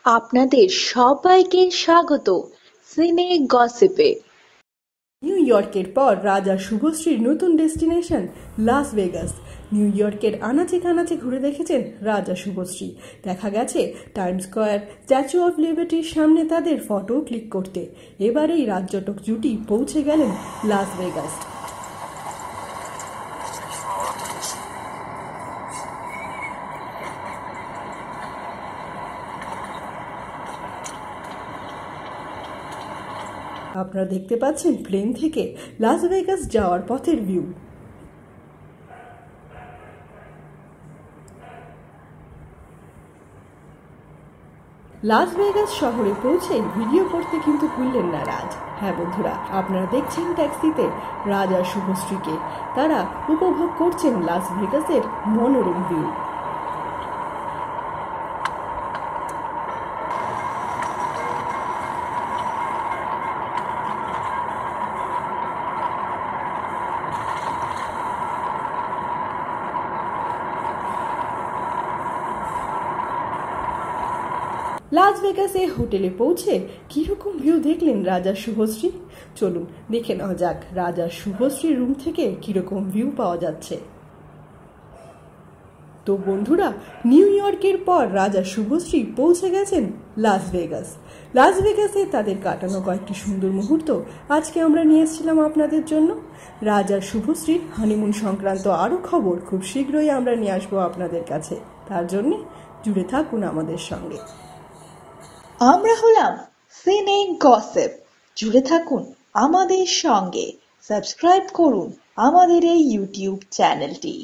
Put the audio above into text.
আপনাদের সবাইকে স্বাগত সিনে গসিপে। নিউ ইয়র্কের পর রাজা শুভশ্রীর নতুন ডেস্টিনেশন লাস ভেগাস। নিউ ইয়র্কের আনাচে কানাচে ঘুরে দেখেছেন রাজা শুভশ্রী। দেখা গেছে টাইম স্কোয়ার, স্ট্যাচু অফ লিবার্টির সামনে তাদের ফটো ক্লিক করতে। এবার এই রাজ্যটক জুটি পৌঁছে গেলেন লাস ভেগাস। আপনারা দেখতে পাচ্ছেন প্লেন থেকে লাস ভেগাস যাওয়ার পথের ভিউ। লাস ভেগাস শহরে পৌঁছে ভিডিও করতে কিন্তু ভুললেন না রাজ। হ্যাঁ বন্ধুরা, আপনারা দেখছেন ট্যাক্সিতে রাজ আর শুভশ্রীকে। তারা উপভোগ করছেন লাস ভেগাসের মনোরম ভিউ। লাস ভেগাসে হোটেলে পৌঁছে কিরকম ভিউ দেখলেন রাজা শুভশ্রী? চলুন দেখে নেওয়া যাক রাজা শুভশ্রীর রুম থেকে কিরকম ভিউ পাওয়া যাচ্ছে। তো বন্ধুরা, নিউ ইয়র্কের পর রাজা শুভশ্রী পৌঁছে গেছেন লাস ভেগাস। লাস ভেগাসে তাদের কাটানো কয়েকটি সুন্দর মুহূর্ত আজকে আমরা নিয়ে এসেছিলাম আপনাদের জন্য। রাজা শুভশ্রীর হানিমুন সংক্রান্ত আরও খবর খুব শীঘ্রই আমরা নিয়ে আসবো আপনাদের কাছে। তার জন্যে জুড়ে থাকুন আমাদের সঙ্গে। আমরা হলাম সিনে গসিপ। জুড়ে থাকুন আমাদের সঙ্গে, সাবস্ক্রাইব করুন আমাদের এই ইউটিউব চ্যানেলটি।